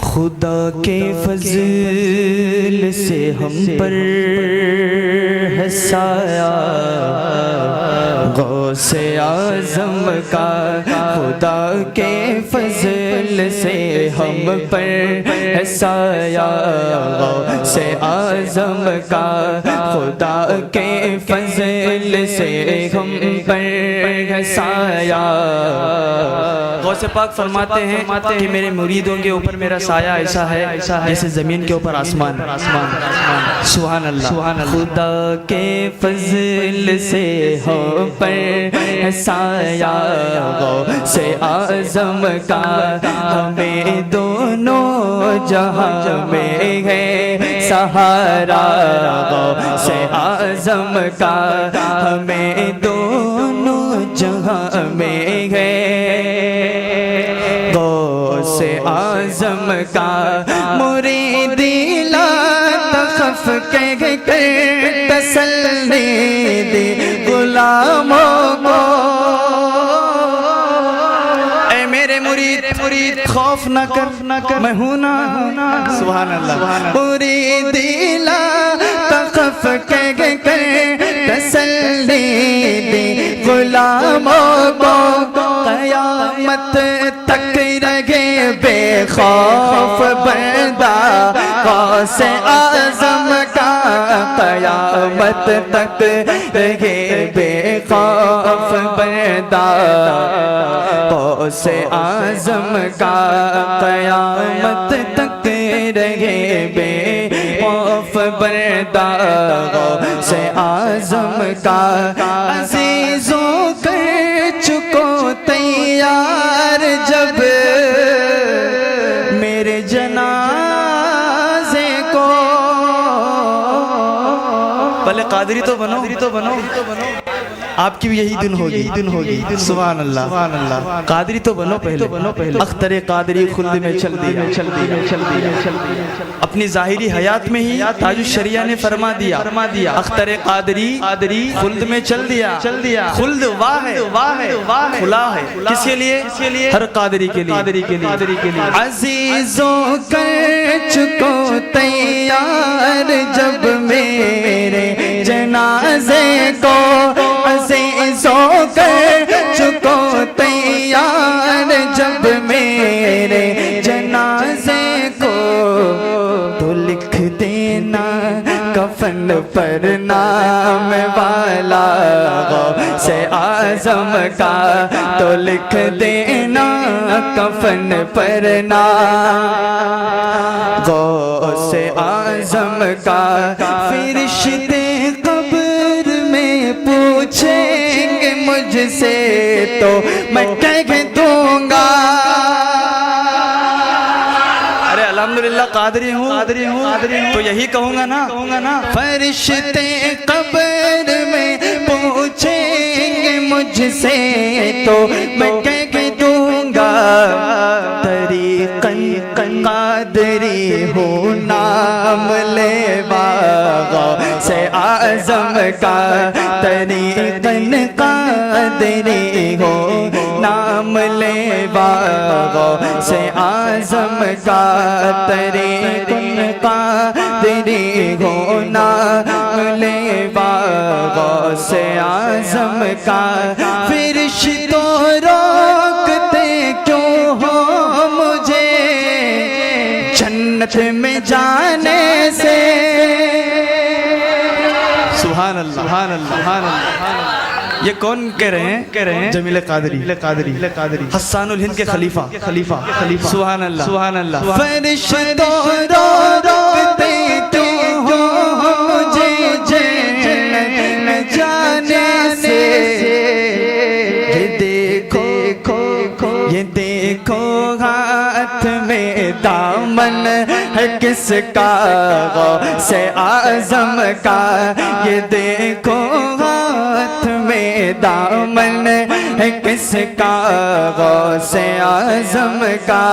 خدا کے فضل سے ہم پر ہے سایہ، غوث اعظم کا خدا کے فضل سے ہم پر ہے سایہ، غوث اعظم کا خدا کے فضل سے ہم پر ہے سایہ۔ غوث پاک فرماتے ہیں کہ میرے مریدوں کے اوپر میرا سایہ ایسا ہے جیسے زمین کے اوپر آسمان۔ سبحان اللہ۔ خدا کے فضل سے ہم پر ہے سایہ، غوث اعظم کا ہمیں دونوں جہاں میں ہے سہارا، غوث اعظم کا ہمیں دونوں جہاں میں ہے، غوث اعظم کا مریدی لا تخف کہہ کر تسلی دی غلاموں کو۔ اے میرے مرید خوف نہ کر، میں ہوں نا۔ سبحان اللہ۔ مریدی لا تخف کہہ کر تسلی دی غلاموں کو، قیامت تک رہے بے خوف بندہ غوث اعظم کا، قیامت تک رہے بے خوف بندہ غوث اعظم کا، قیامت تک رہے بے خوف بندہ غوث اعظم کا۔ عزیزوں کر چکو تیار جب میرے جنازے کو، پہلے قادری تو بنو، آپ کی بھی یہی دن ہوگی۔ سبحان اللہ۔ قادری تو بنو پہلے، اختر قادری خلد میں چل دیا۔ اپنی ظاہری حیات میں ہی تاج الشریعہ نے فرما دیا، اختر قادری خلد میں چل دیا۔ خلد واہ ہے، کھلا ہے، کس کے لیے؟ ہر قادری کے لیے۔ عزیزوں کر چکو تیار جب میرے جنازے کو، عزیزوں کر چکو تیار جب میرے جنازے کو، تو لکھ دینا کفن پر نام والا غوث اعظم کا، تو لکھ دینا کفن پر نام غوث اعظم کا۔ فرشتے قبر میں پوچھیں گے مجھ سے تو میں کہہ دوں گا، ارے الحمدللہ قادری ہوں تو یہی کہوں گا نا۔ فرشتے قبر میں پوچھیں گے مجھ سے تو میں کہہ دوں گا، طریقاً قادری ہوں نام لیوا غوث اعظم کا، طریقاً قادری ہوں نام لیوا غوث اعظم کا، طریقاً قادری ہوں نام لیوا غوث اعظم کا۔ فرشتوں روکتے کیوں ہو مجھے جنت میں جانے سے؟ سبحان اللہ۔ یہ کون کہہ رہے ہیں؟ جمیل قادری، حسان الہند کے خلیفہ۔ سبحان اللہ۔ فرشتوں روکتے کیوں ہو مجھے جنت میں جانے سے؟ یہ دیکھو ہاتھ میں دامن ہے کس کا غوث اعظم کا، یہ دیکھو ہاتھ میں دامن ہے کس کا غوث اعظم کا۔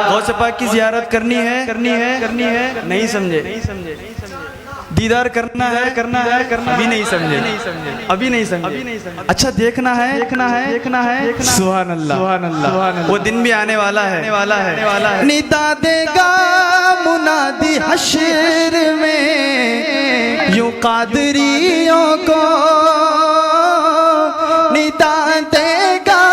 غوث پاک کی زیارت کرنی ہے، نہیں سمجھے؟ دیدار کرنا ہے ابھی نہیں سمجھے ابھی نہیں سمجھے اچھا دیکھنا ہے سبحان اللہ وہ دن بھی آنے والا ہے ندا دے گا منادی حشر میں یوں قادریوں کو ندا دے گا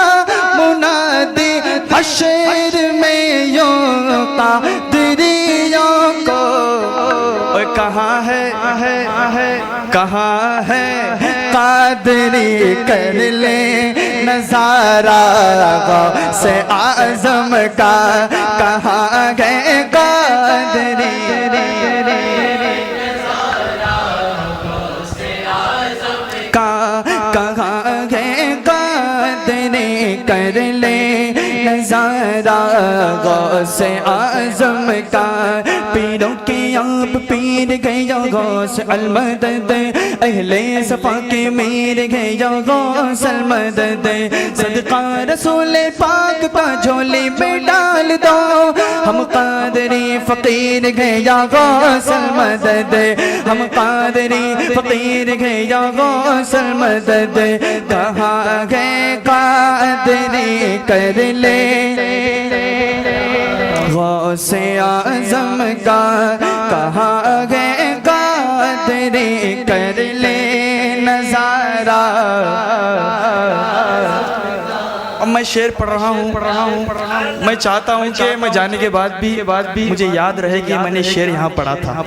منادی حشر میں یوں قادریوں کو کہاں ہے قادری کر لے نظارہ غوث اعظم کا کہاں گئے قادری کہاں گئے قادری کر لے نظارہ غوث اعظم کا پیروں کی آپ پیر گیا غوث المدد اہل صفا کے میر گیا غوث المدد صدقہ رسول پاک کا جھولی میں ڈال دو ہم قادری فقیر گیا غوث المدد ہم قادری فقیر گیا غوث المدد کہاں گئے قادری کر لے غوث اعظم کا کہاں گئے قادری کر لے نظارہ اب میں شعر پڑھ رہا ہوں میں چاہتا ہوں کہ میں جانے کے بعد بھی مجھے یاد رہے کہ میں نے شعر یہاں پڑھا تھا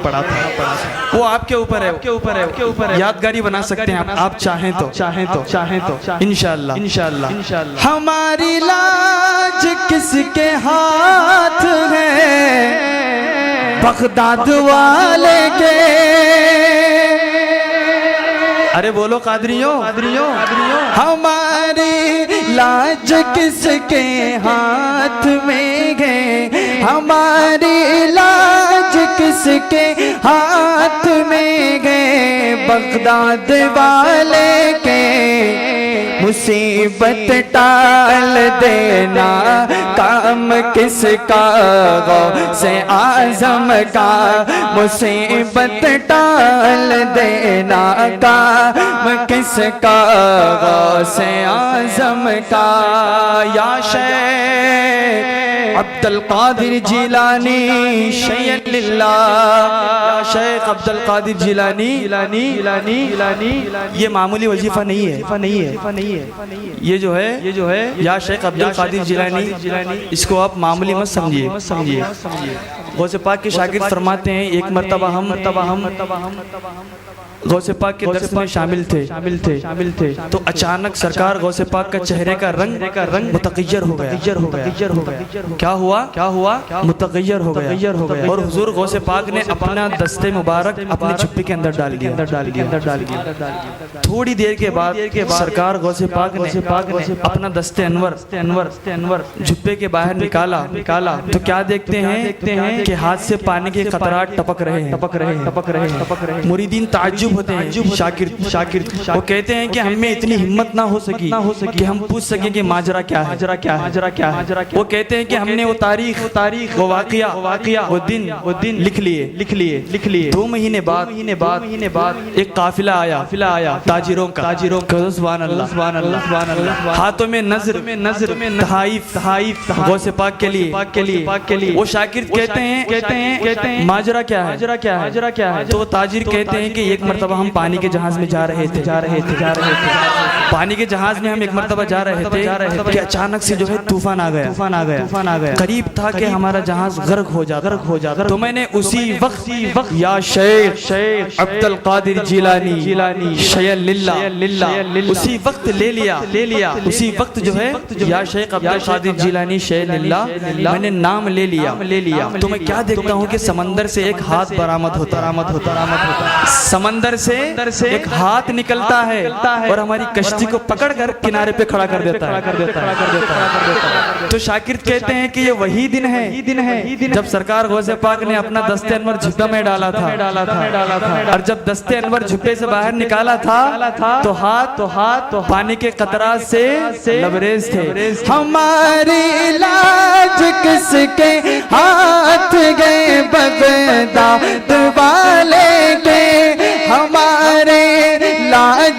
وہ آپ کے اوپر ہے یادگاری بنا سکتے ہیں آپ چاہیں تو انشاءاللہ ہماری لاج کس کے ہاتھ ہے بغداد والے کے ارے بولو قادریوں ہماری لاج کس کے ہاتھ میں گئے ہماری لاج کس کے ہاتھ میں گئے بغداد والے کے مصیبت ٹال دینا کام کس کا غوث اعظم کا مصیبت ٹال دینا کام کس کا غوث اعظم کا یا شیخ عبد القادر جیلانی شیئا للہ یا شیخ عبد القادر جیلانی یہ معمولی وظیفہ نہیں ہے یہ جو ہے یا شیخ عبد القادر جیلانی اس کو آپ معمولی مت سمجھیے غوث پاک کے شاگرد فرماتے ہیں ایک مرتبہ ہم غوث پاک کے درس میں شامل تھے تو اچانک سرکار غوث پاک کا چہرے کا رنگ متغیر ہو گیا کیا ہوا متغیر ہو گیا اور حضور غوث پاک نے اپنا دست مبارک اپنے جھپے کے اندر ڈال دیا تھوڑی دیر کے بعد سرکار غوث پاک نے اپنا دست انور جھپے کے باہر نکالا تو کیا دیکھتے ہیں کہ ہاتھ سے پانی کے قطرات ٹپک رہے ہیں مریدین تعجب ہوتے ہیں شاکر وہ کہتے ہیں کہ ہمیں اتنی ہمت نہ ہو سکی کہ ہم پوچھ سکیں کہ ماجرا کیا ہے وہ کہتے ہیں کہ ہم نے وہ تاریخ وہ واقعہ وہ دن لکھ لیے 2 مہینے بعد ایک قافلہ آیا تاجروں کا سبحان اللہ ہاتھوں میں نظر تحائف غوث پاک کے لیے وہ شاکر کہتے ہیں ماجرا کیا ہے تو وہ تاجر کہتے ہیں کہ ایک مرتبہ ہم پانی کے جہاز میں جا رہے تھے پانی کے جہاز میں ہم ایک مرتبہ جا رہے تھے کہ اچانک سے جو ہے طوفان آ گیا قریب تھا کہ ہمارا جہاز غرق ہو جاتا تو میں نے اسی وقت یا شیخ عبد القادر جیلانی شیئا للہ اسی وقت لے لیا اسی وقت جو ہے یا شیخ عبد القادر جیلانی شیئا للہ میں نے نام لے لیا تو میں کیا دیکھتا ہوں کہ سمندر سے ایک ہاتھ برآمد ہوتا سمندر سے ایک ہاتھ نکلتا ہے اور ہماری کشتی کو پکڑ کر کنارے پہ کھڑا کر دیتا ہے تو شاکرت کہتے ہیں کہ یہ وہی دن ہے جب سرکار غوث پاک نے اپنا دست انور جھپے میں ڈالا تھا اور جب دست انور جھپے سے باہر نکالا تھا تو ہاتھ پانی کے قطرات سے لبریز تھے ہماری لاج کس کے ہاتھ گئے بغداد والے کے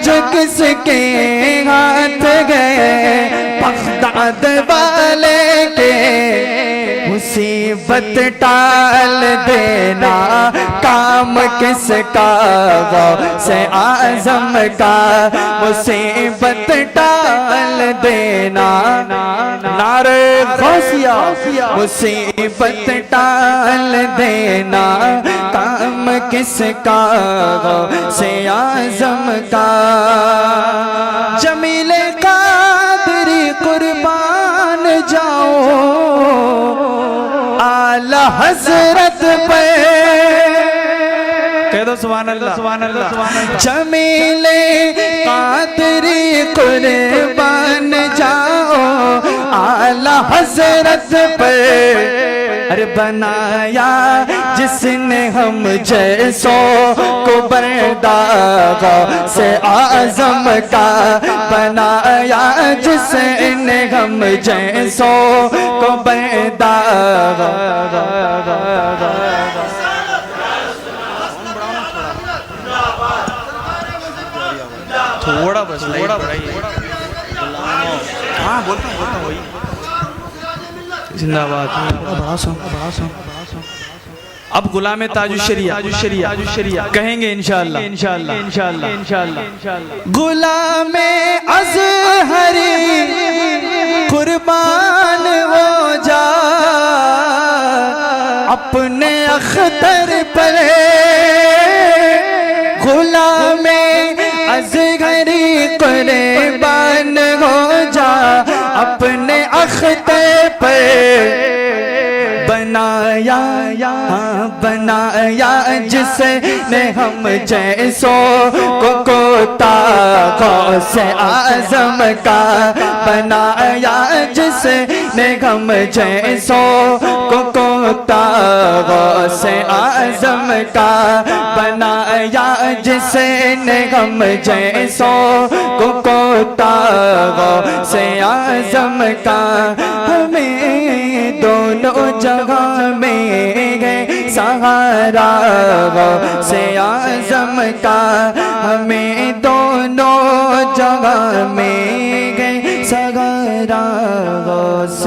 جو کس کے ہاتھ گئے بغداد والے کے مصیبت ٹال دینا کام کس کا غوث اعظم کا مصیبت ٹال دینا نعرہ غوثیہ مصیبت ٹال دینا کام کس کا غوث اعظم کا جمیل قادری قربان جاؤ اعلی حضرت پہ کہہ دو سبحان اللہ سبحان اللہ جمیل قادری قربان جاؤ اعلی حضرت پہ ارے بنایا جس نے ہم جیسوں کو بردار غوث اعظم کا بنایا جس نے ہم جیسوں کو بردار تھوڑا بس ہاں بولتا ہوں وہی زندہ باد اب غلام تاج الشریعہ کہیں گے انشاءاللہ غلام ازہری قربان ہو جا اپنے اختر پر غلام ازہری قربان ہو جا اپنے اختر پر بنایا جس نے ہم جیسوں کو کوتا غوث اعظم کا بنایا جس نے ہم جیسوں کو کوتا غوث اعظم کا بنایا جس نے ہم جیسوں کو کوتا غوث اعظم کا ہمیں دونوں جگہ میں گئے سہارا غوث اعظم کا ہمیں دونوں جگہ میں گئے سہارا غوث